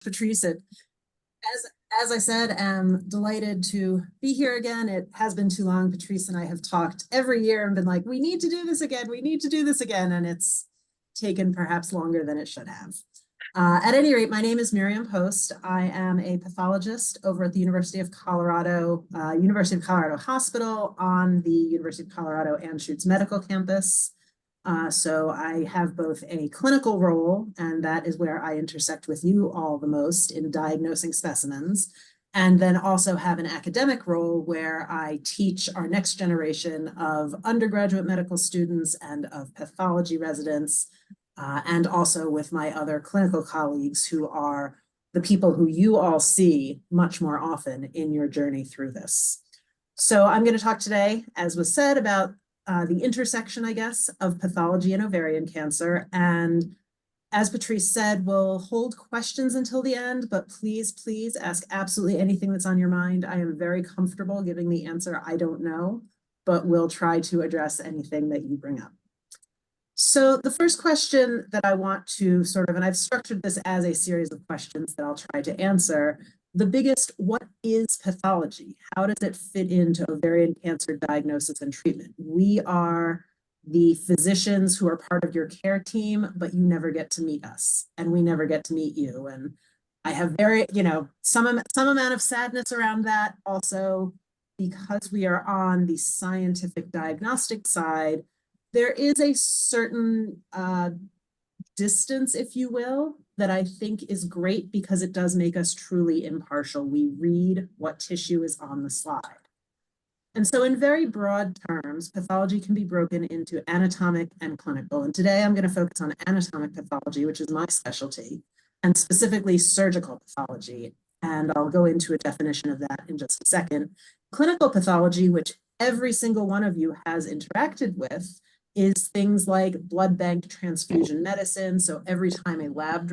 Patrice, as I said, am delighted to be here again. It has been too long. Patrice and I have talked every year and been like, we need to do this again. We need to do this again. And it's taken perhaps longer than it should have. At any rate, my name is Miriam Post. I am a pathologist over at the University of Colorado Hospital on the University of Colorado Anschutz Medical Campus. So I have both a clinical role, and that is where I intersect with you all the most in diagnosing specimens, and then also have an academic role where I teach our next generation of undergraduate medical students and of pathology residents, and also with my other clinical colleagues who are the people who you all see much more often in your journey through this. So I'm going to talk today, as was said, about the intersection, I guess, of pathology and ovarian cancer. And as Patrice said, we'll hold questions until the end, but please, please ask absolutely anything that's on your mind. I am very comfortable giving the answer, I don't know, but we'll try to address anything that you bring up. So the first question that I want to and I've structured this as a series of questions that I'll try to answer. The biggest, what is pathology? How does it fit into ovarian cancer diagnosis and treatment? We are the physicians who are part of your care team, but you never get to meet us, and we never get to meet you. And I have some amount of sadness around that. Also, because we are on the scientific diagnostic side, there is a certain distance, if you will, that I think is great because it does make us truly impartial. We read what tissue is on the slide. And so in very broad terms, pathology can be broken into anatomic and clinical. And today I'm going to focus on anatomic pathology, which is my specialty, and specifically surgical pathology. And I'll go into a definition of that in just a second. Clinical pathology, which every single one of you has interacted with, is things like blood bank transfusion medicine. So every time a lab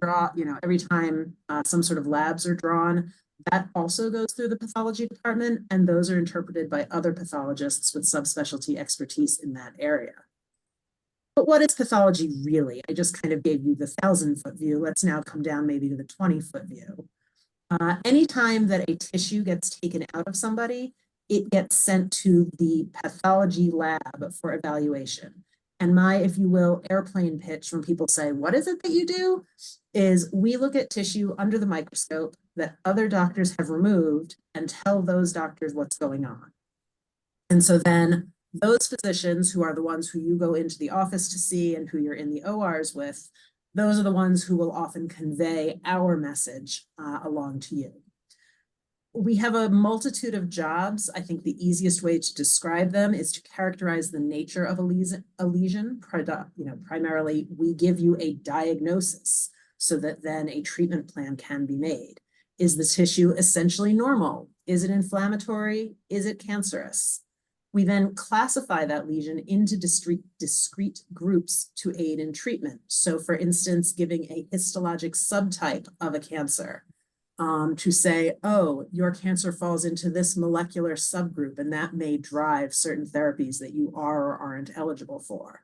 every time some sort of labs are drawn, that also goes through the pathology department, and those are interpreted by other pathologists with subspecialty expertise in that area. But what is pathology really? I just kind of gave you the 1,000-foot view. Let's now come down maybe to the 20-foot view. Anytime that a tissue gets taken out of somebody, it gets sent to the pathology lab for evaluation. And my, if you will, airplane pitch when people say, what is it that you do? Is we look at tissue under the microscope that other doctors have removed and tell those doctors what's going on. And so then those physicians who are the ones who you go into the office to see and who you're in the ORs with, those are the ones who will often convey our message along to you. We have a multitude of jobs. I think the easiest way to describe them is to characterize the nature of a lesion. Primarily, we give you a diagnosis so that then a treatment plan can be made. Is the tissue essentially normal? Is it inflammatory? Is it cancerous? We then classify that lesion into discrete groups to aid in treatment. So for instance, giving a histologic subtype of a cancer. To say, oh, your cancer falls into this molecular subgroup, and that may drive certain therapies that you are or aren't eligible for.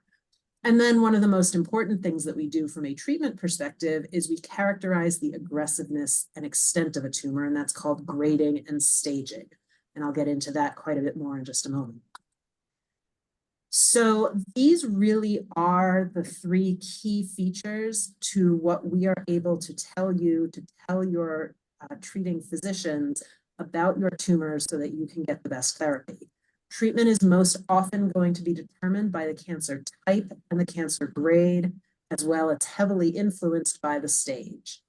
And then one of the most important things that we do from a treatment perspective is we characterize the aggressiveness and extent of a tumor, and that's called grading and staging. And I'll get into that quite a bit more in just a moment. So these really are the three key features to what we are able to tell you, to tell your treating physicians about your tumors so that you can get the best therapy. Treatment is most often going to be determined by the cancer type and the cancer grade, as well. It's heavily influenced by the stage.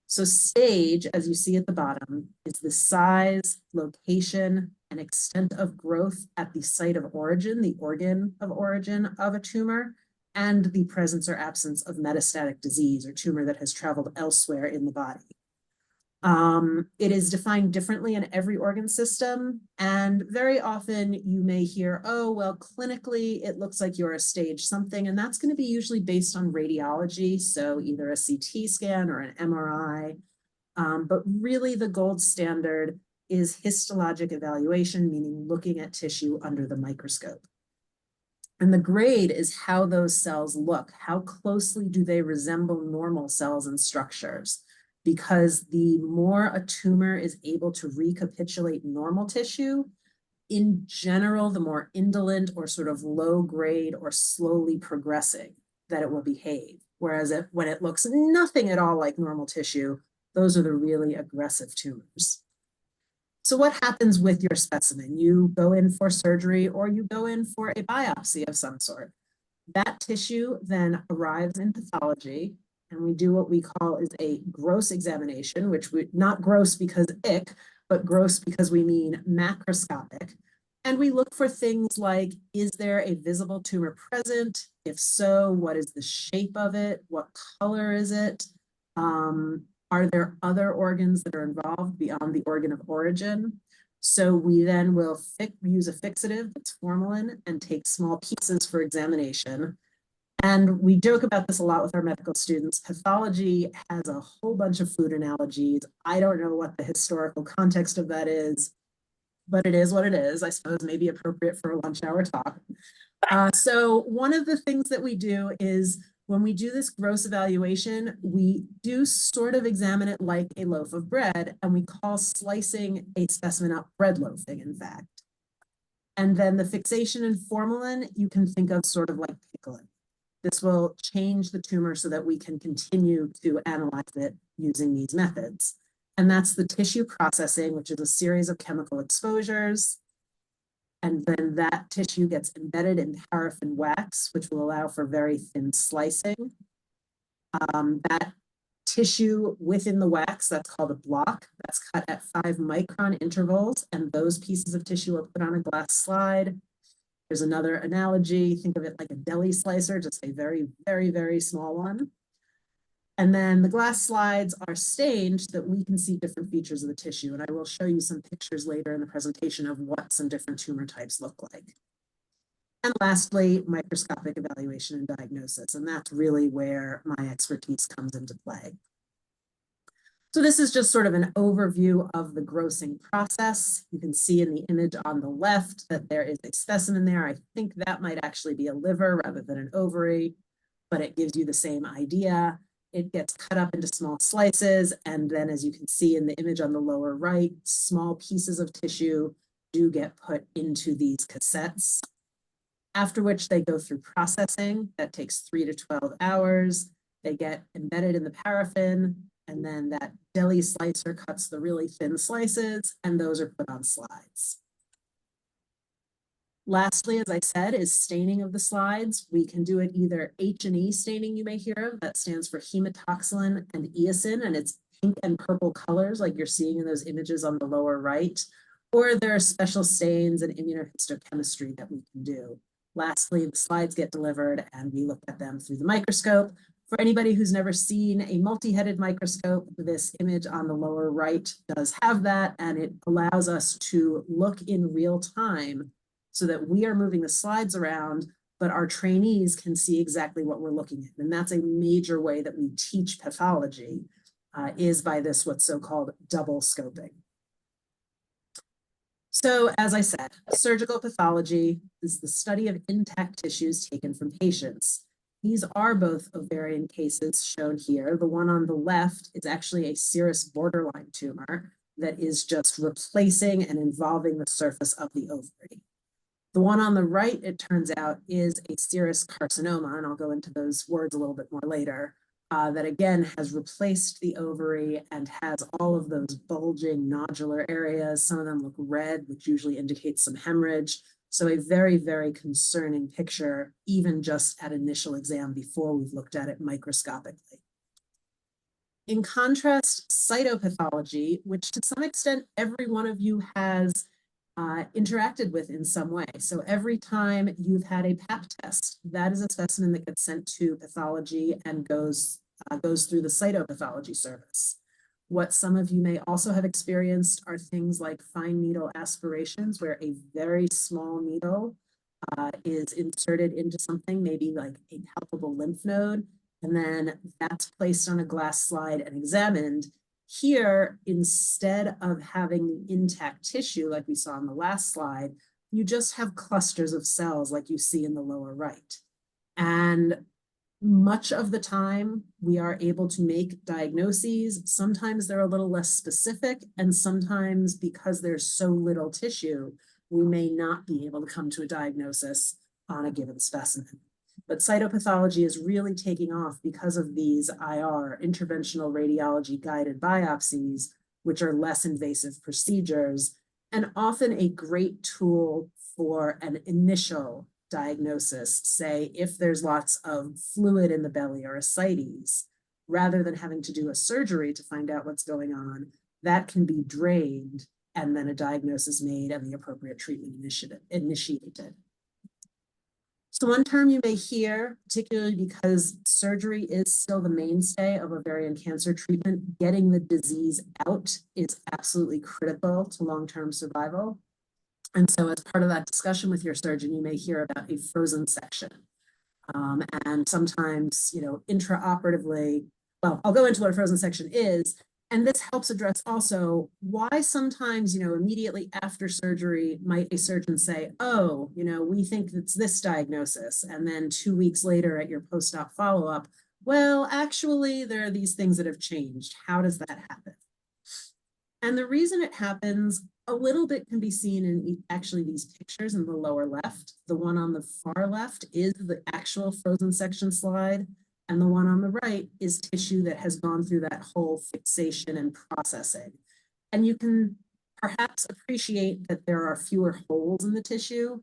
So stage, as you see at the bottom, is the size, location, and extent of growth at the site of origin, the organ of origin of a tumor, and the presence or absence of metastatic disease or tumor that has traveled elsewhere in the body. It is defined differently in every organ system, and very often you may hear, oh, well, clinically, it looks like you're a stage something, and that's going to be usually based on radiology, so either a CT scan or an MRI, but really the gold standard is histologic evaluation, meaning looking at tissue under the microscope. And the grade is how those cells look. How closely do they resemble normal cells and structures? because the more a tumor is able to recapitulate normal tissue, in general, the more indolent or sort of low grade or slowly progressing that it will behave. Whereas when it looks nothing at all like normal tissue, those are the really aggressive tumors. So what happens with your specimen? You go in for surgery or you go in for a biopsy of some sort. That tissue then arrives in pathology, and we do what we call is a gross examination, which we not gross because ick, but gross because we mean macroscopic. And we look for things like, is there a visible tumor present? If so, what is the shape of it? What color is it? Are there other organs that are involved beyond the organ of origin? So we then will use a fixative that's formalin and take small pieces for examination. And we joke about this a lot with our medical students. Pathology has a whole bunch of food analogies. I don't know what the historical context of that is, but it is what it is. I suppose maybe appropriate for a lunch hour talk. So one of the things that we do is when we do this gross evaluation, we do sort of examine it like a loaf of bread, and we call slicing a specimen up bread loafing, in fact. And then the fixation in formalin, you can think of sort of like pickling. This will change the tumor so that we can continue to analyze it using these methods. And that's the tissue processing, which is a series of chemical exposures. And then that tissue gets embedded in paraffin wax, which will allow for very thin slicing. That tissue within the wax, that's called a block, that's cut at 5-micron intervals, and those pieces of tissue are put on a glass slide. There's another analogy, think of it like a deli slicer, just a very, very, very small one. And then the glass slides are stained so that we can see different features of the tissue. And I will show you some pictures later in the presentation of what some different tumor types look like. And lastly, microscopic evaluation and diagnosis. And that's really where my expertise comes into play. So this is just sort of an overview of the grossing process. You can see in the image on the left that there is a specimen there. I think that might actually be a liver rather than an ovary, but it gives you the same idea. It gets cut up into small slices, and then as you can see in the image on the lower right, small pieces of tissue do get put into these cassettes, after which they go through processing. That takes 3 to 12 hours. They get embedded in the paraffin, and then that deli slicer cuts the really thin slices, and those are put on slides. Lastly, as I said, is staining of the slides. We can do it either H&E staining you may hear of, that stands for hematoxylin and eosin, and it's pink and purple colors like you're seeing in those images on the lower right, or there are special stains and immunohistochemistry that we can do. Lastly, the slides get delivered and we look at them through the microscope. For anybody who's never seen a multi-headed microscope, this image on the lower right does have that, and it allows us to look in real time so that we are moving the slides around, but our trainees can see exactly what we're looking at. And that's a major way that we teach pathology, is by this what's so-called double scoping. So as I said, surgical pathology is the study of intact tissues taken from patients. These are both ovarian cases shown here. The one on the left is actually a serous borderline tumor that is just replacing and involving the surface of the ovary. The one on the right, it turns out, is a serous carcinoma, and I'll go into those words a little bit more later, that again has replaced the ovary and has all of those bulging nodular areas. Some of them look red, which usually indicates some hemorrhage. So a very, very concerning picture, even just at initial exam before we've looked at it microscopically. In contrast, cytopathology, which to some extent every one of you has interacted with in some way. So every time you've had a pap test, that is a specimen that gets sent to pathology and goes through the cytopathology service. What some of you may also have experienced are things like fine needle aspirations, where a very small needle is inserted into something, maybe like a palpable lymph node, and then that's placed on a glass slide and examined. Here, instead of having the intact tissue like we saw on the last slide, you just have clusters of cells like you see in the lower right. And Much of the time, we are able to make diagnoses. Sometimes they're a little less specific, and sometimes because there's so little tissue, we may not be able to come to a diagnosis on a given specimen. But cytopathology is really taking off because of these IR, interventional radiology guided biopsies, which are less invasive procedures, and often a great tool for an initial diagnosis, say if there's lots of fluid in the belly or ascites, rather than having to do a surgery to find out what's going on, that can be drained and then a diagnosis made and the appropriate treatment initiated. So one term you may hear, particularly because surgery is still the mainstay of ovarian cancer treatment, getting the disease out is absolutely critical to long-term survival. And so as part of that discussion with your surgeon, you may hear about a frozen section. And sometimes, intraoperatively, well, I'll go into what a frozen section is. And this helps address also why sometimes, immediately after surgery, might a surgeon say, oh, we think it's this diagnosis. And then 2 weeks later at your post-op follow-up, well, actually, there are these things that have changed. How does that happen? And the reason it happens a little bit can be seen in actually these pictures in the lower left. The one on the far left is the actual frozen section slide, and the one on the right is tissue that has gone through that whole fixation and processing. And you can perhaps appreciate that there are fewer holes in the tissue.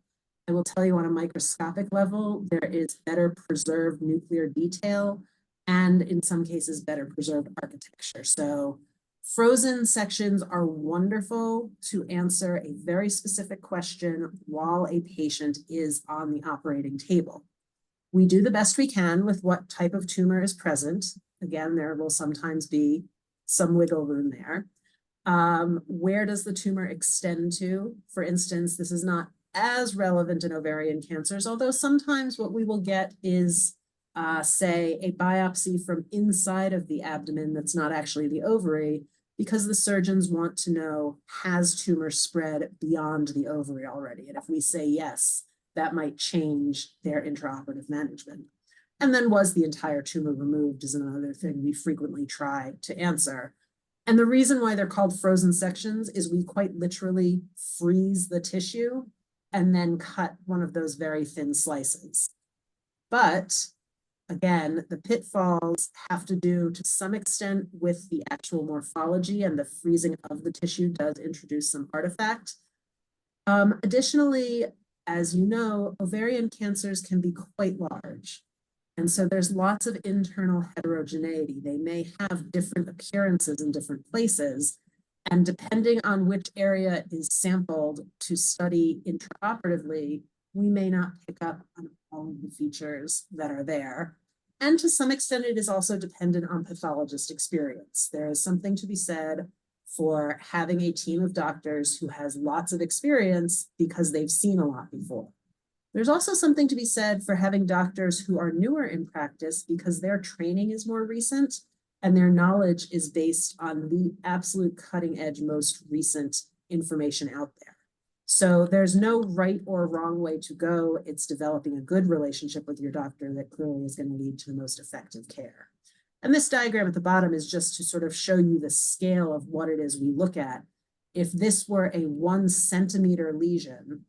I will tell you on a microscopic level, there is better preserved nuclear detail, and in some cases, better preserved architecture. So frozen sections are wonderful to answer a very specific question while a patient is on the operating table. We do the best we can with what type of tumor is present. Again, there will sometimes be some wiggle room there. Where does the tumor extend to? For instance, this is not as relevant in ovarian cancers, although sometimes what we will get is, say, a biopsy from inside of the abdomen that's not actually the ovary, because the surgeons want to know, has tumor spread beyond the ovary already? And if we say yes, that might change their intraoperative management. And then was the entire tumor removed is another thing we frequently try to answer. And the reason why they're called frozen sections is we quite literally freeze the tissue and then cut one of those very thin slices. But again, the pitfalls have to do to some extent with the actual morphology, and the freezing of the tissue does introduce some artifact. Additionally, as you know, ovarian cancers can be quite large. And so there's lots of internal heterogeneity. They may have different appearances in different places. And depending on which area is sampled to study intraoperatively, we may not pick up on all of the features that are there. And to some extent, it is also dependent on pathologist experience. There is something to be said for having a team of doctors who has lots of experience because they've seen a lot before. There's also something to be said for having doctors who are newer in practice because their training is more recent and their knowledge is based on the absolute cutting edge, most recent information out there. So there's no right or wrong way to go. It's developing a good relationship with your doctor that clearly is going to lead to the most effective care. And this diagram at the bottom is just to sort of show you the scale of what it is we look at. If this were a 1 centimeter lesion,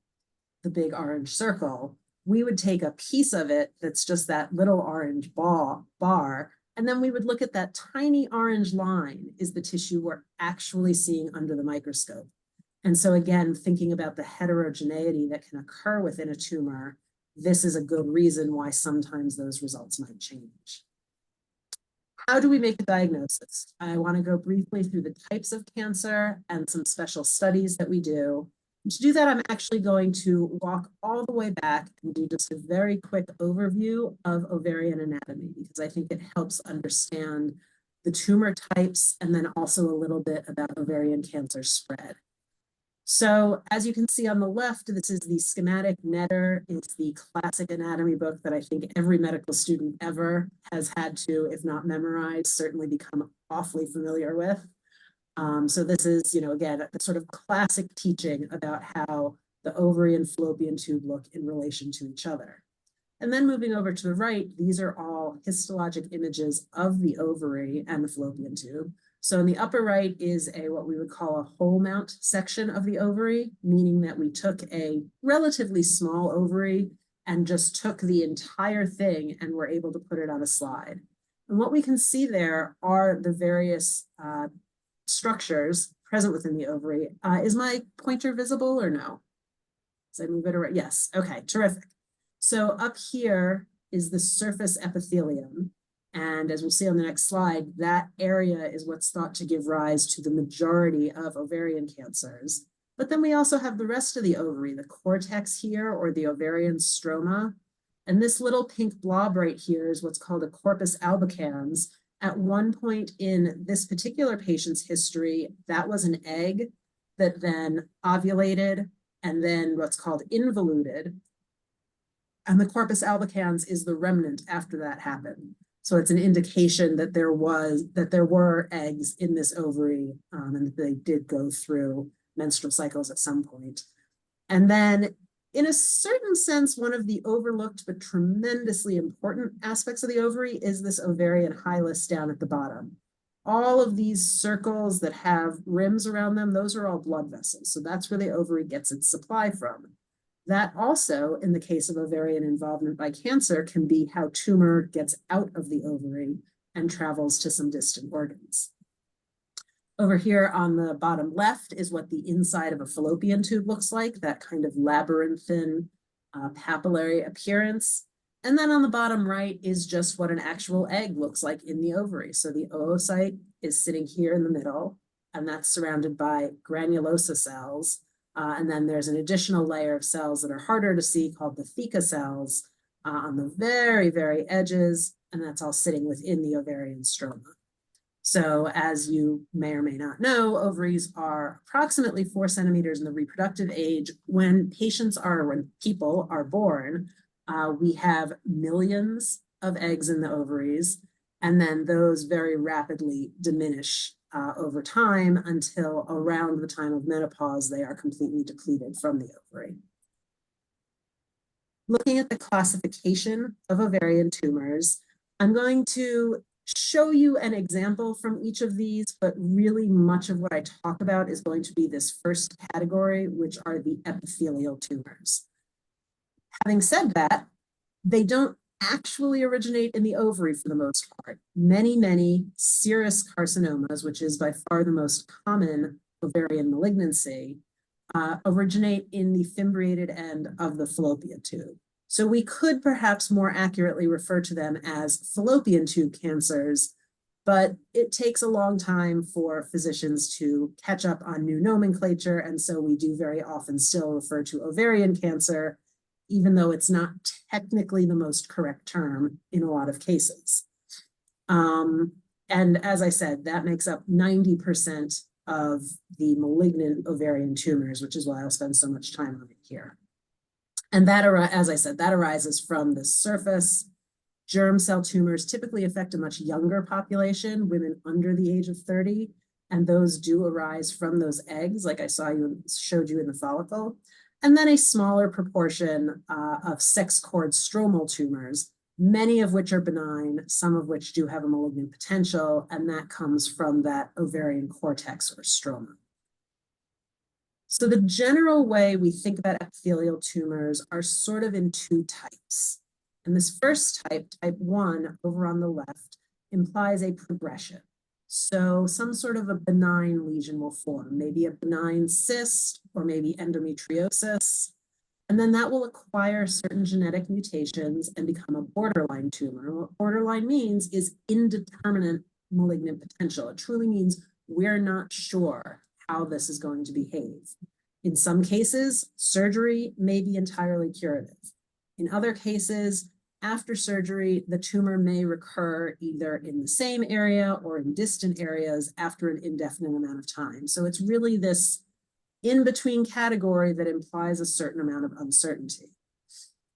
the big orange circle, we would take a piece of it that's just that little orange bar, and then we would look at that tiny orange line is the tissue we're actually seeing under the microscope. And so again, thinking about the heterogeneity that can occur within a tumor, this is a good reason why sometimes those results might change. How do we make a diagnosis? I want to go briefly through the types of cancer and some special studies that we do. And to do that, I'm actually going to walk all the way back and do just a very quick overview of ovarian anatomy, because I think it helps understand the tumor types and then also a little bit about ovarian cancer spread. So as you can see on the left, this is the schematic. Netter is the classic anatomy book that I think every medical student ever has had to, if not memorize, certainly become awfully familiar with. So this is, again, a sort of classic teaching about how the ovary and fallopian tube look in relation to each other. And then moving over to the right, these are all histologic images of the ovary and the fallopian tube. So in the upper right is what we would call a whole mount section of the ovary, meaning that we took a relatively small ovary and just took the entire thing and were able to put it on a slide. And what we can see there are the various structures present within the ovary. Is my pointer visible or no? As I move it around? Yes, okay, terrific. So up here is the surface epithelium. And as we'll see on the next slide, that area is what's thought to give rise to the majority of ovarian cancers. But then we also have the rest of the ovary, the cortex here, or the ovarian stroma. And this little pink blob right here is what's called a corpus albicans. At one point in this particular patient's history, that was an egg that then ovulated and then what's called involuted. And the corpus albicans is the remnant after that happened. So it's an indication that there were eggs in this ovary and that they did go through menstrual cycles at some point. And then in a certain sense, one of the overlooked but tremendously important aspects of the ovary is this ovarian hilus down at the bottom. All of these circles that have rims around them, those are all blood vessels. So that's where the ovary gets its supply from. That also, in the case of ovarian involvement by cancer, can be how tumor gets out of the ovary and travels to some distant organs. Over here on the bottom left is what the inside of a fallopian tube looks like, that kind of labyrinthine papillary appearance. And then on the bottom right is just what an actual egg looks like in the ovary. So the oocyte is sitting here in the middle, and that's surrounded by granulosa cells. And then there's an additional layer of cells that are harder to see called the theca cells on the very, very edges, and that's all sitting within the ovarian stroma. So as you may or may not know, ovaries are approximately 4 centimeters in the reproductive age. When people are born, we have millions of eggs in the ovaries, and then those very rapidly diminish over time until around the time of menopause, they are completely depleted from the ovary. Looking at the classification of ovarian tumors, I'm going to show you an example from each of these, but really much of what I talk about is going to be this first category, which are the epithelial tumors. Having said that, they don't actually originate in the ovary for the most part. Many, many serous carcinomas, which is by far the most common ovarian malignancy, originate in the fimbriated end of the fallopian tube. So we could perhaps more accurately refer to them as fallopian tube cancers, but it takes a long time for physicians to catch up on new nomenclature, and so we do very often still refer to ovarian cancer, even though it's not technically the most correct term in a lot of cases. And as I said, that makes up 90% of the malignant ovarian tumors, which is why I'll spend so much time on it here. And that, as I said, that arises from the surface. Germ cell tumors typically affect a much younger population, women under the age of 30, and those do arise from those eggs, like I showed you in the follicle. And then a smaller proportion of sex cord stromal tumors, many of which are benign, some of which do have a malignant potential, and that comes from that ovarian cortex or stroma. So the general way we think about epithelial tumors are sort of in 2 types. And this first type, type 1, over on the left, implies a progression. So some sort of a benign lesion will form, maybe a benign cyst or maybe endometriosis. And then that will acquire certain genetic mutations and become a borderline tumor. And what borderline means is indeterminate malignant potential. It truly means we're not sure how this is going to behave. In some cases, surgery may be entirely curative. In other cases, after surgery, the tumor may recur either in the same area or in distant areas after an indefinite amount of time. So it's really this in-between category that implies a certain amount of uncertainty.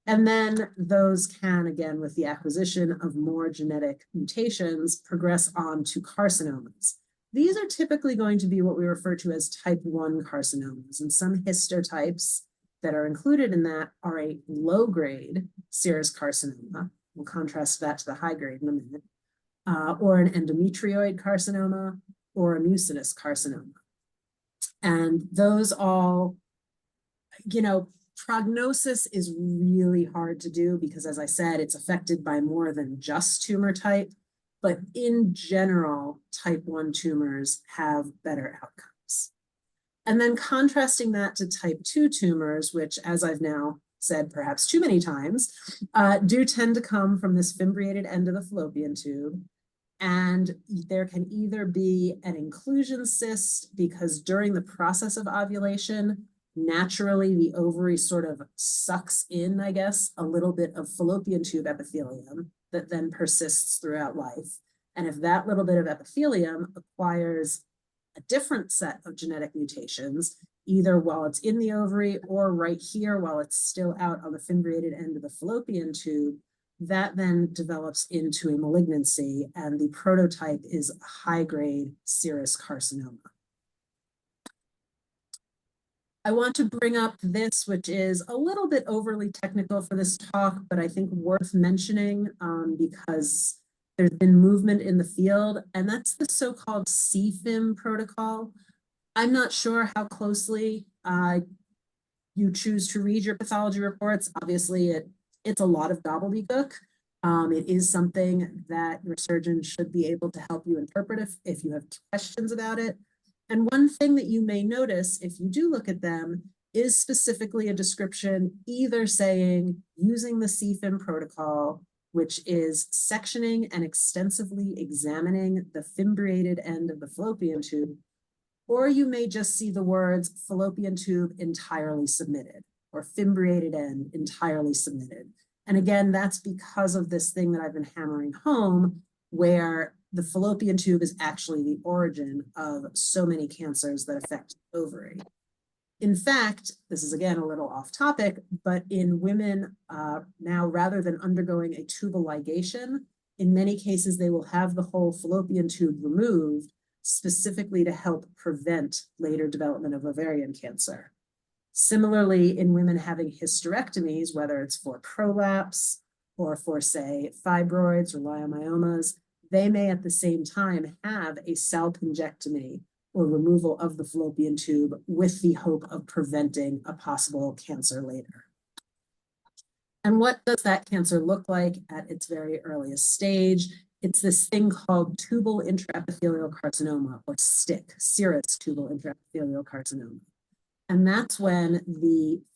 And then those can, again, with the acquisition of more genetic mutations, progress on to carcinomas. These are typically going to be what we refer to as type 1 carcinomas, and some histotypes that are included in that are a low-grade serous carcinoma. We'll contrast that to the high grade in a minute, or an endometrioid carcinoma or a mucinous carcinoma. And those all, you know, prognosis is really hard to do because, as I said, it's affected by more than just tumor type. But in general, type 1 tumors have better outcomes. And then contrasting that to type 2 tumors, which, as I've now said perhaps too many times, do tend to come from this fimbriated end of the fallopian tube. And there can either be an inclusion cyst because during the process of ovulation, naturally the ovary sort of sucks in, I guess, a little bit of fallopian tube epithelium that then persists throughout life. And if that little bit of epithelium acquires a different set of genetic mutations, either while it's in the ovary or right here while it's still out on the fimbriated end of the fallopian tube, that then develops into a malignancy, and the prototype is high-grade serous carcinoma. I want to bring up this, which is a little bit overly technical for this talk, but I think worth mentioning because there's been movement in the field, and that's the so-called CFIM protocol. I'm not sure how closely you choose to read your pathology reports. Obviously, it's a lot of gobbledygook. It is something that your surgeon should be able to help you interpret if you have questions about it. And one thing that you may notice if you do look at them is specifically a description either saying using the CFIM protocol, which is sectioning and extensively examining the fimbriated end of the fallopian tube, or you may just see the words fallopian tube entirely submitted or fimbriated end entirely submitted. And again, that's because of this thing that I've been hammering home, where the fallopian tube is actually the origin of so many cancers that affect the ovary. In fact, this is again a little off topic, but in women now, rather than undergoing a tubal ligation, in many cases, they will have the whole fallopian tube removed specifically to help prevent later development of ovarian cancer. Similarly, in women having hysterectomies, whether it's for prolapse or for, say, fibroids or leiomyomas, they may at the same time have a salpingectomy or removal of the fallopian tube with the hope of preventing a possible cancer later. And what does that cancer look like at its very earliest stage? It's this thing called tubal intraepithelial carcinoma, or STIC, serous tubal intraepithelial carcinoma. And that's when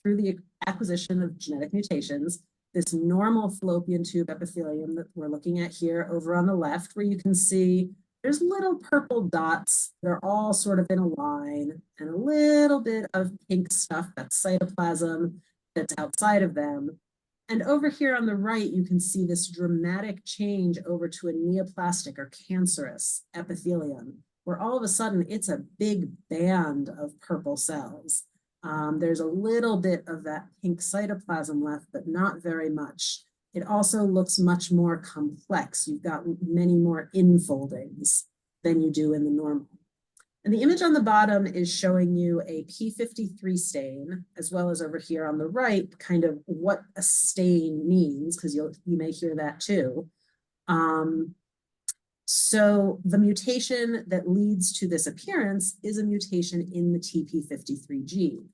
through the acquisition of genetic mutations, this normal fallopian tube epithelium that we're looking at here over on the left, where you can see there's little purple dots that are all sort of in a line, and a little bit of pink stuff, that's cytoplasm, that's outside of them. And over here on the right, you can see this dramatic change over to a neoplastic or cancerous epithelium, where all of a sudden it's a big band of purple cells. There's a little bit of that pink cytoplasm left, but not very much. It also looks much more complex. You've got many more infoldings than you do in the normal. And the image on the bottom is showing you a P53 stain, as well as over here on the right, kind of what a stain means, because you may hear that too. So the mutation that leads to this appearance is a mutation in the TP53 gene.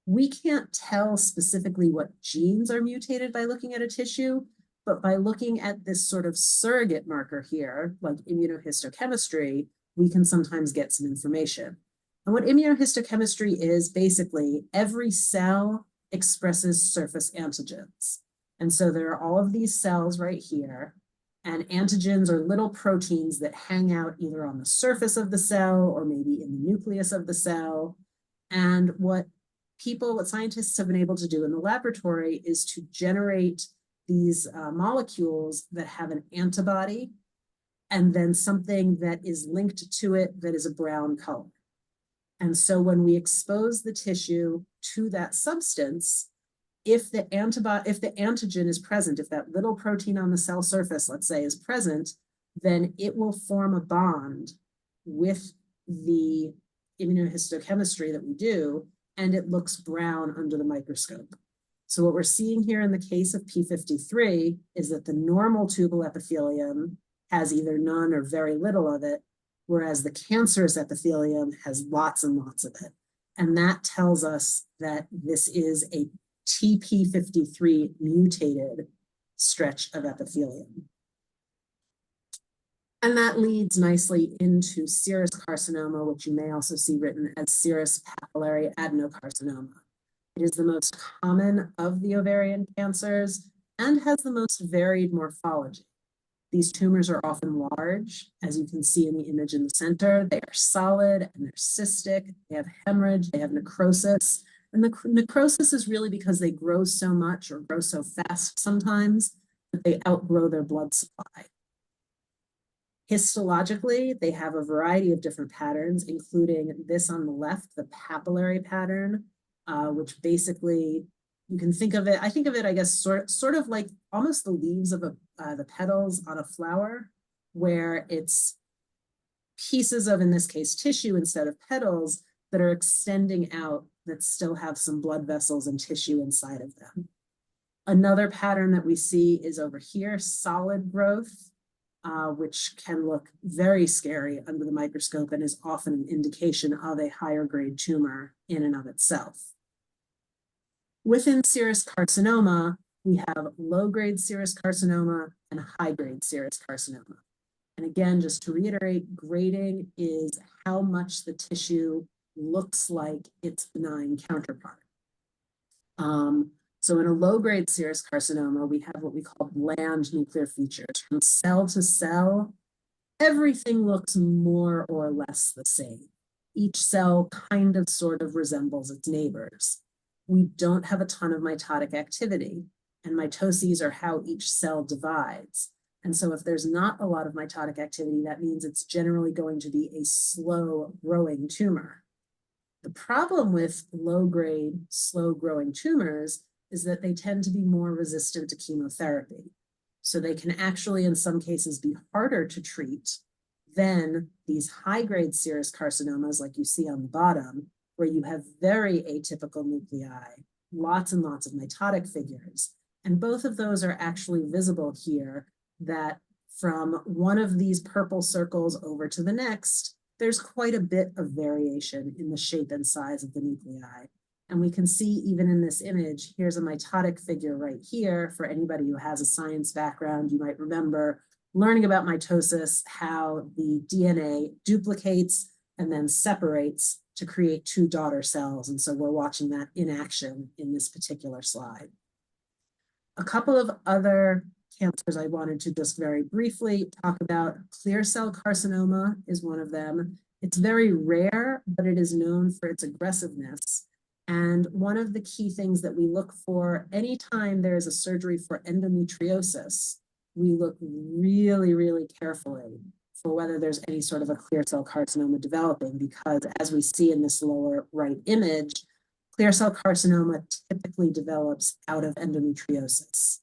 We can't tell specifically what genes are mutated by looking at a tissue, but by looking at this sort of surrogate marker here, like immunohistochemistry, we can sometimes get some information. And what immunohistochemistry is, basically, every cell expresses surface antigens. And so there are all of these cells right here, and antigens are little proteins that hang out either on the surface of the cell or maybe in the nucleus of the cell. And what scientists have been able to do in the laboratory is to generate these molecules that have an antibody and then something that is linked to it that is a brown color. And so when we expose the tissue to that substance, if the antigen is present, if that little protein on the cell surface, let's say, is present, then it will form a bond with the immunohistochemistry that we do and it looks brown under the microscope. So what we're seeing here in the case of P53 is that the normal tubal epithelium has either none or very little of it, whereas the cancerous epithelium has lots and lots of it. And that tells us that this is a TP53 mutated stretch of epithelium. And that leads nicely into serous carcinoma, which you may also see written as serous papillary adenocarcinoma. It is the most common of the ovarian cancers and has the most varied morphology. These tumors are often large, as you can see in the image in the center. They are solid and they're cystic. They have hemorrhage, they have necrosis. And the necrosis is really because they grow so much or grow so fast sometimes that they outgrow their blood supply. Histologically, they have a variety of different patterns, including this on the left, the papillary pattern, which basically you can think of it, I think of it, I guess, sort of like almost the leaves of the petals on a flower, where it's pieces of, in this case, tissue instead of petals that are extending out that still have some blood vessels and tissue inside of them. Another pattern that we see is over here, solid growth, which can look very scary under the microscope and is often an indication of a higher grade tumor in and of itself. Within serous carcinoma, we have low-grade serous carcinoma and high-grade serous carcinoma. And again, just to reiterate, grading is how much the tissue looks like its benign counterpart. So in a low-grade serous carcinoma, we have what we call bland nuclear features. From cell to cell, everything looks more or less the same. Each cell kind of sort of resembles its neighbors. We don't have a ton of mitotic activity, and mitoses are how each cell divides. And so if there's not a lot of mitotic activity, that means it's generally going to be a slow growing tumor. The problem with low-grade, slow-growing tumors is that they tend to be more resistant to chemotherapy. So they can actually, in some cases, be harder to treat than these high-grade serous carcinomas like you see on the bottom, where you have very atypical nuclei, lots and lots of mitotic figures. And both of those are actually visible here, that from one of these purple circles over to the next, there's quite a bit of variation in the shape and size of the nuclei. And we can see even in this image, here's a mitotic figure right here. For anybody who has a science background, you might remember learning about mitosis, how the DNA duplicates and then separates to create two daughter cells. And so we're watching that in action in this particular slide. A couple of other cancers I wanted to just very briefly talk about. Clear cell carcinoma is one of them. It's very rare, but it is known for its aggressiveness. And one of the key things that we look for anytime there is a surgery for endometriosis, we look really, really carefully for whether there's any sort of a clear cell carcinoma developing, because as we see in this lower right image, clear cell carcinoma typically develops out of endometriosis.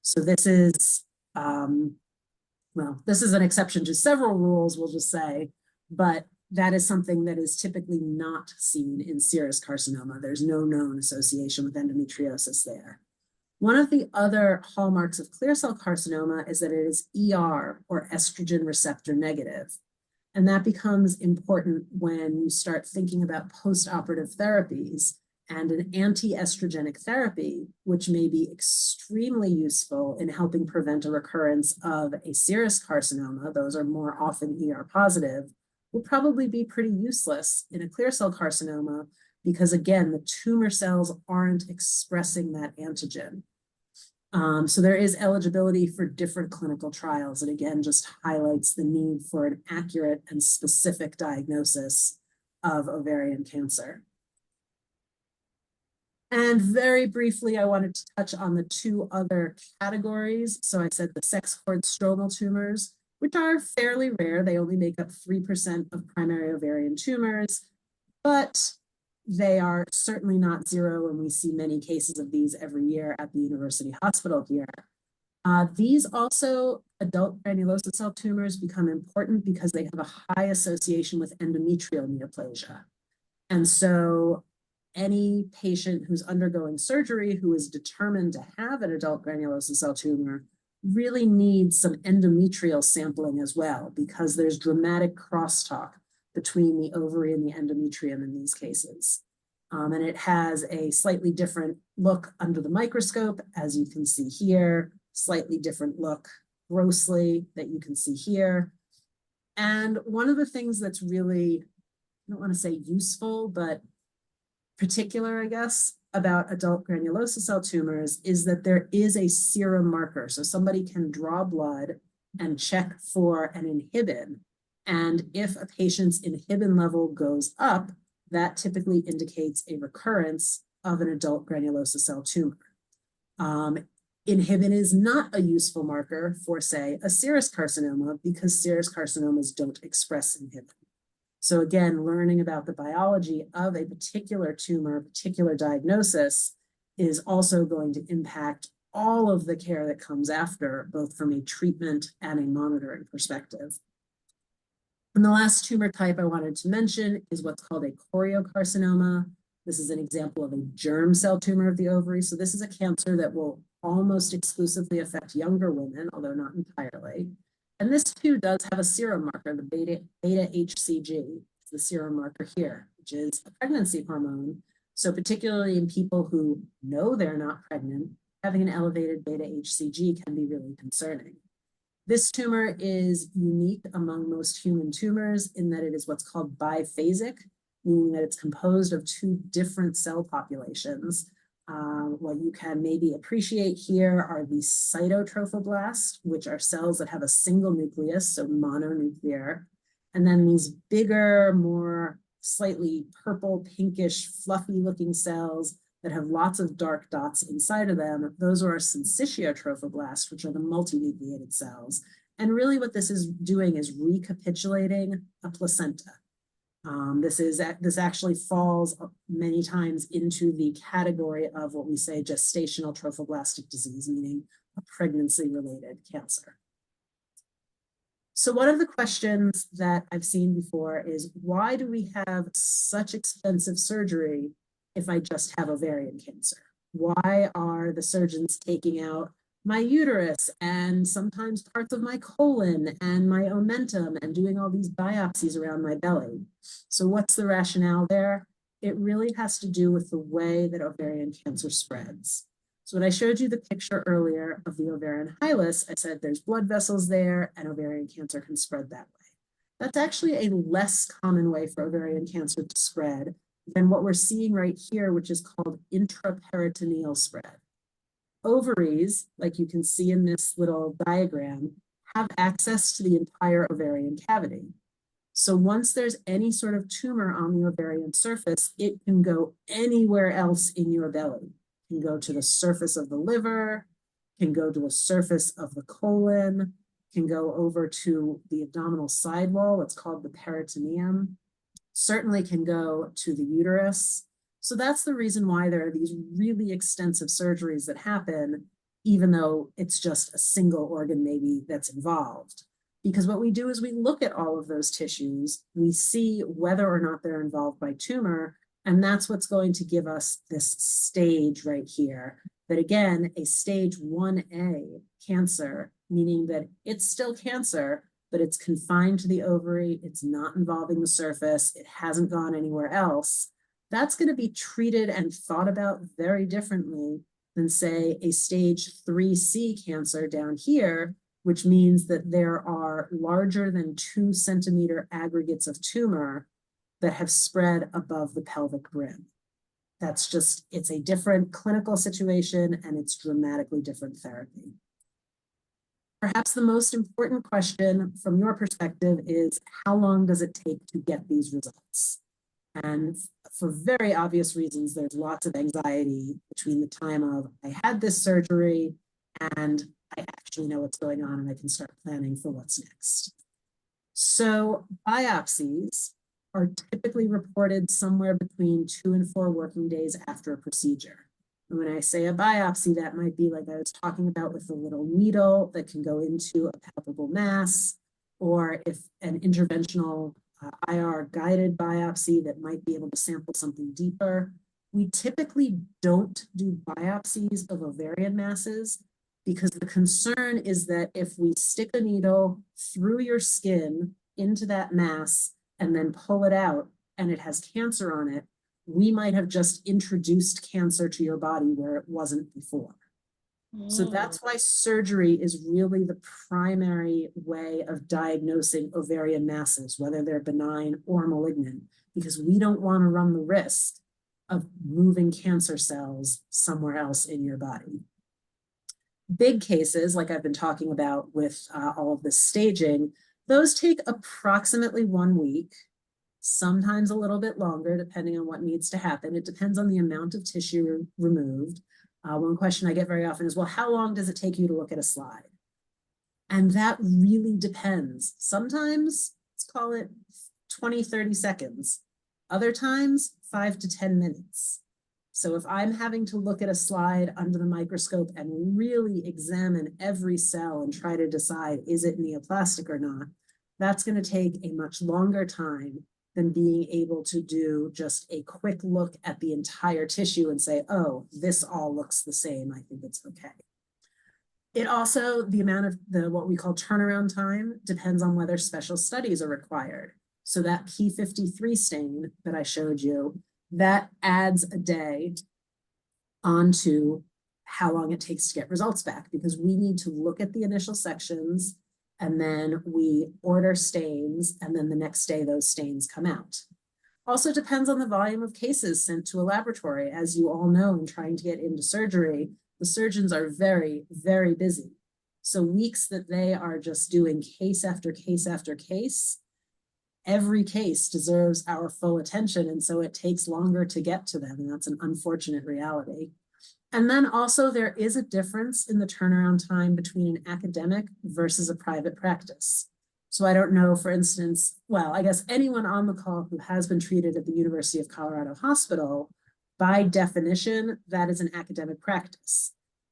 So this is, well, this is an exception to several rules, we'll just say, but that is something that is typically not seen in serous carcinoma. There's no known association with endometriosis there. One of the other hallmarks of clear cell carcinoma is that it is ER, or estrogen receptor negative. And that becomes important when you start thinking about post-operative therapies, and an anti-estrogenic therapy, which may be extremely useful in helping prevent a recurrence of a serous carcinoma. Those are more often ER positive, will probably be pretty useless in a clear cell carcinoma because, again, the tumor cells aren't expressing that antigen. So there is eligibility for different clinical trials, and again, just highlights the need for an accurate and specific diagnosis of ovarian cancer. And very briefly, I wanted to touch on the two other categories. So I said the sex cord stromal tumors, which are fairly rare. They only make up 3% of primary ovarian tumors, but they are certainly not zero, and we see many cases of these every year at the university hospital here. These also, adult granulosa cell tumors, become important because they have a high association with endometrial neoplasia. And so any patient who's undergoing surgery who is determined to have an adult granulosa cell tumor really needs some endometrial sampling as well, because there's dramatic crosstalk between the ovary and the endometrium in these cases. And it has a slightly different look under the microscope, as you can see here, slightly different look grossly that you can see here. And one of the things that's really, I don't want to say useful, but particular, I guess, about adult granulosa cell tumors is that there is a serum marker. So somebody can draw blood and check for an inhibin. And if a patient's inhibin level goes up, that typically indicates a recurrence of an adult granulosa cell tumor. Inhibin is not a useful marker for, say, a serous carcinoma, because serous carcinomas don't express inhibin. So again, learning about the biology of a particular tumor, particular diagnosis, is also going to impact all of the care that comes after, both from a treatment and a monitoring perspective. And the last tumor type I wanted to mention is what's called a choriocarcinoma. This is an example of a germ cell tumor of the ovary. So this is a cancer that will almost exclusively affect younger women, although not entirely. And this too does have a serum marker, the beta HCG, it's the serum marker here, which is a pregnancy hormone. So particularly in people who know they're not pregnant, having an elevated beta HCG can be really concerning. This tumor is unique among most human tumors in that it is what's called biphasic, meaning that it's composed of two different cell populations. What you can maybe appreciate here are the cytotrophoblasts, which are cells that have a single nucleus, so mononuclear, and then these bigger, more slightly purple, pinkish, fluffy looking cells that have lots of dark dots inside of them. Those are syncytiotrophoblasts, which are the multinucleated cells. And really what this is doing is recapitulating a placenta. This actually falls many times into the category of what we say gestational trophoblastic disease, meaning a pregnancy-related cancer. So one of the questions that I've seen before is, why do we have such expensive surgery if I just have ovarian cancer? Why are the surgeons taking out my uterus and sometimes parts of my colon and my omentum and doing all these biopsies around my belly? So what's the rationale there? It really has to do with the way that ovarian cancer spreads. So when I showed you the picture earlier of the ovarian hilus, I said there's blood vessels there and ovarian cancer can spread that way. That's actually a less common way for ovarian cancer to spread than what we're seeing right here, which is called intraperitoneal spread. Ovaries, like you can see in this little diagram, have access to the entire ovarian cavity. So once there's any sort of tumor on the ovarian surface, it can go anywhere else in your belly. It can go to the surface of the liver, can go to the surface of the colon, can go over to the abdominal sidewall, what's called the peritoneum, certainly can go to the uterus. So that's the reason why there are these really extensive surgeries that happen, even though it's just a single organ maybe that's involved. Because what we do is we look at all of those tissues, we see whether or not they're involved by tumor, and that's what's going to give us this stage right here. That again, a stage 1A cancer, meaning that it's still cancer, but it's confined to the ovary, it's not involving the surface, it hasn't gone anywhere else. That's going to be treated and thought about very differently than, say, a stage 3C cancer down here, which means that there are larger than 2 centimeter aggregates of tumor that have spread above the pelvic brim. That's just, it's a different clinical situation and it's dramatically different therapy. Perhaps the most important question from your perspective is, how long does it take to get these results? And for very obvious reasons, there's lots of anxiety between the time of I had this surgery and I actually know what's going on and I can start planning for what's next. So biopsies are typically reported somewhere between 2 and 4 working days after a procedure. And when I say a biopsy, that might be like I was talking about with the little needle that can go into a palpable mass, or if an interventional IR guided biopsy that might be able to sample something deeper. We typically don't do biopsies of ovarian masses because the concern is that if we stick a needle through your skin into that mass and then pull it out and it has cancer on it, we might have just introduced cancer to your body where it wasn't before. So that's why surgery is really the primary way of diagnosing ovarian masses, whether they're benign or malignant, because we don't want to run the risk of moving cancer cells somewhere else in your body. Big cases, like I've been talking about with all of this staging, those take approximately 1 week, sometimes a little bit longer, depending on what needs to happen. It depends on the amount of tissue removed. One question I get very often is, well, how long does it take you to look at a slide? And that really depends. Sometimes, let's call it 20, 30 seconds. Other times, 5 to 10 minutes. So if I'm having to look at a slide under the microscope and really examine every cell and try to decide, is it neoplastic or not, that's going to take a much longer time than being able to do just a quick look at the entire tissue and say, oh, this all looks the same. I think it's okay. It also, the amount of what we call turnaround time depends on whether special studies are required. So that P53 stain that I showed you, that adds a day onto how long it takes to get results back, because we need to look at the initial sections and then we order stains, and then the next day those stains come out. Also depends on the volume of cases sent to a laboratory. As you all know, in trying to get into surgery, the surgeons are very, very busy. So weeks that they are just doing case after case after case, every case deserves our full attention, and so it takes longer to get to them, and that's an unfortunate reality. And then also there is a difference in the turnaround time between an academic versus a private practice. So I don't know, for instance, well, I guess anyone on the call who has been treated at the University of Colorado Hospital, by definition, that is an academic practice.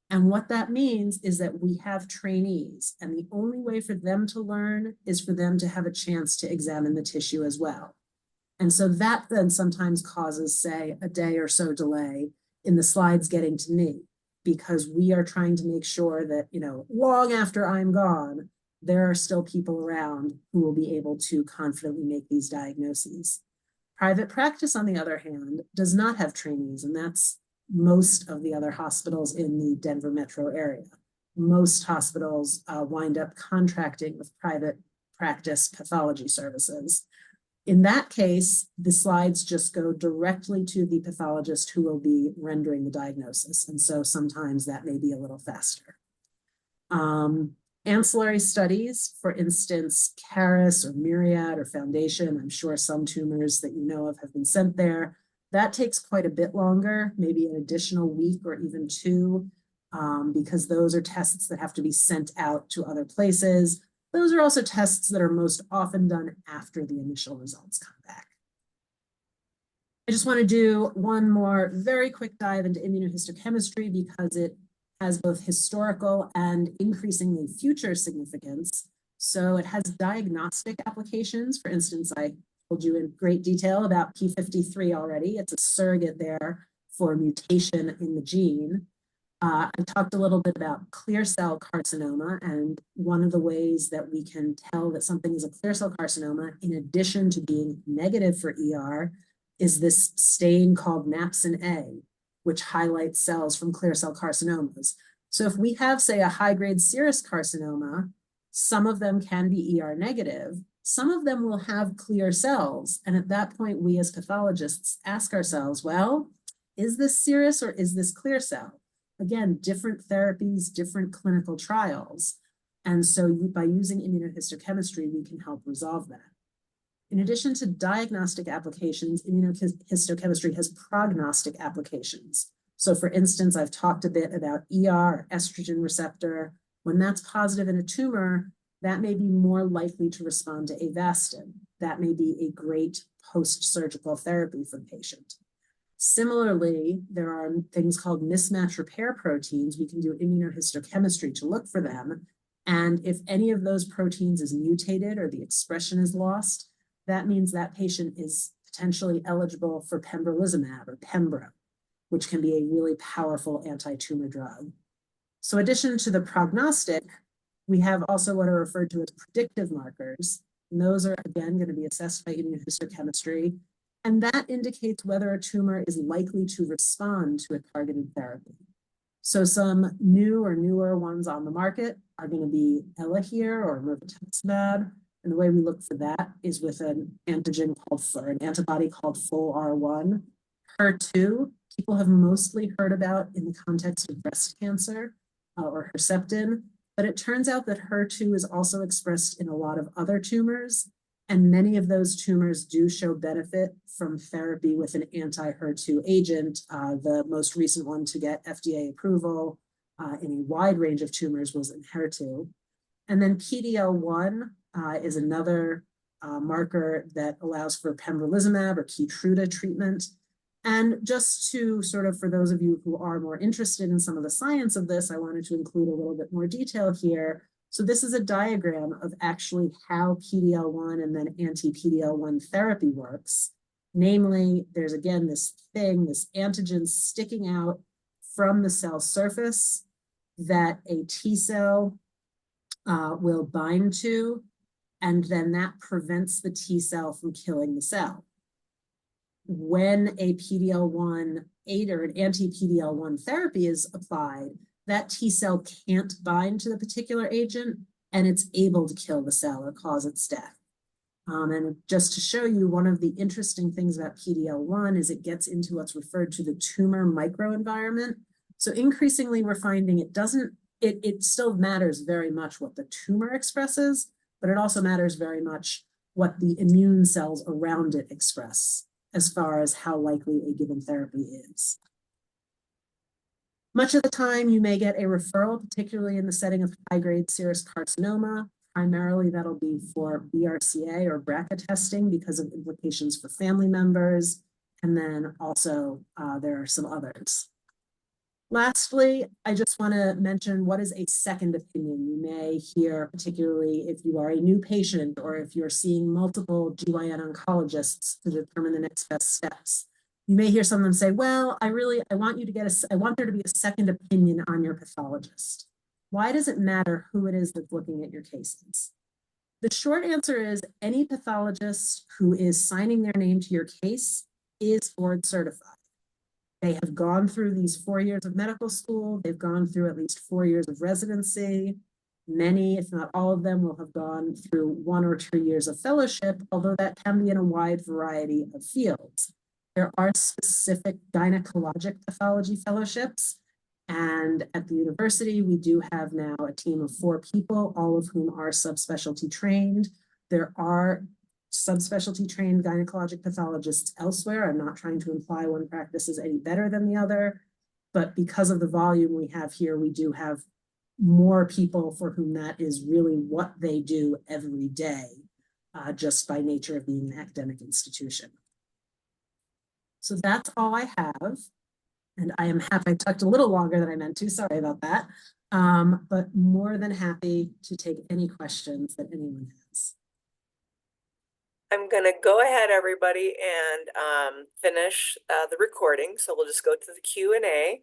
And what that means is that we have trainees, and the only way for them to learn is for them to have a chance to examine the tissue as well. And so that then sometimes causes, say, a day or so delay in the slides getting to me, because we are trying to make sure that, you know, long after I'm gone, there are still people around who will be able to confidently make these diagnoses. Private practice, on the other hand, does not have trainees, and that's most of the other hospitals in the Denver metro area. Most hospitals wind up contracting with private practice pathology services. In that case, the slides just go directly to the pathologist who will be rendering the diagnosis. And so sometimes that may be a little faster. Ancillary studies, for instance, Caris or Myriad or Foundation, I'm sure some tumors that you know of have been sent there. That takes quite a bit longer, maybe an additional week or even 2, because those are tests that have to be sent out to other places. Those are also tests that are most often done after the initial results come back. I just want to do one more very quick dive into immunohistochemistry because it has both historical and increasingly future significance. So it has diagnostic applications. For instance, I told you in great detail about P53 already. It's a surrogate there for mutation in the gene. I talked a little bit about clear cell carcinoma, and one of the ways that we can tell that something is a clear cell carcinoma, in addition to being negative for ER, is this stain called napsin A, which highlights cells from clear cell carcinomas. So if we have, say, a high-grade serous carcinoma, some of them can be ER negative, some of them will have clear cells, and at that point, we as pathologists ask ourselves, well, is this serous or is this clear cell? Again, different therapies, different clinical trials. And so by using immunohistochemistry, we can help resolve that. In addition to diagnostic applications, immunohistochemistry has prognostic applications. So for instance, I've talked a bit about ER, estrogen receptor. When that's positive in a tumor, that may be more likely to respond to Avastin. That may be a great post-surgical therapy for the patient. Similarly, there are things called mismatch repair proteins. We can do immunohistochemistry to look for them. And if any of those proteins is mutated or the expression is lost, that means that patient is potentially eligible for pembrolizumab or Pembro. which can be a really powerful anti-tumor drug. So in addition to the prognostic, we have also what are referred to as predictive markers. And those are, again, going to be assessed by immunohistochemistry. And that indicates whether a tumor is likely to respond to a targeted therapy. So some new or newer ones on the market are going to be Elahere or mirvetuximab. And the way we look for that is with an antigen called, or an antibody called FOLR1. HER2, people have mostly heard about in the context of breast cancer or Herceptin, but it turns out that HER2 is also expressed in a lot of other tumors, and many of those tumors do show benefit from therapy with an anti-HER2 agent. The most recent one to get FDA approval in a wide range of tumors was in HER2. And then PD-L1 is another marker that allows for pembrolizumab or Keytruda treatment. And just to sort of, for those of you who are more interested in some of the science of this, I wanted to include a little bit more detail here. So this is a diagram of actually how PD-L1 and then anti-PD-L1 therapy works. Namely, there's again this thing, this antigen sticking out from the cell surface that a T cell will bind to, and then that prevents the T cell from killing the cell. When a PD-L1 aid or an anti-PD-L1 therapy is applied, that T cell can't bind to the particular agent, and it's able to kill the cell or cause its death. And just to show you, one of the interesting things about PD-L1 is it gets into what's referred to the tumor microenvironment. So increasingly, we're finding it still matters very much what the tumor expresses, but it also matters very much what the immune cells around it express as far as how likely a given therapy is. Much of the time, you may get a referral, particularly in the setting of high-grade serous carcinoma. Primarily, that'll be for BRCA or BRCA testing because of implications for family members. And then also, there are some others. Lastly, I just want to mention what is a second opinion. You may hear, particularly if you are a new patient or if you're seeing multiple GYN oncologists to determine the next best steps. You may hear someone say, well, I want there to be a second opinion on your pathologist. Why does it matter who it is that's looking at your cases? The short answer is any pathologist who is signing their name to your case is board certified. They have gone through these 4 years of medical school. They've gone through at least 4 years of residency. Many, if not all of them, will have gone through 1 or 2 years of fellowship, although that can be in a wide variety of fields. There are specific gynecologic pathology fellowships. And at the university, we do have now a team of 4 people, all of whom are subspecialty trained. There are subspecialty trained gynecologic pathologists elsewhere. I'm not trying to imply one practice is any better than the other, but because of the volume we have here, we do have more people for whom that is really what they do every day, just by nature of being an academic institution. So that's all I have. And I am happy, I talked a little longer than I meant to, sorry about that, but more than happy to take any questions that anyone has. I'm going to go ahead, everybody, and finish the recording. So we'll just go to the Q&A.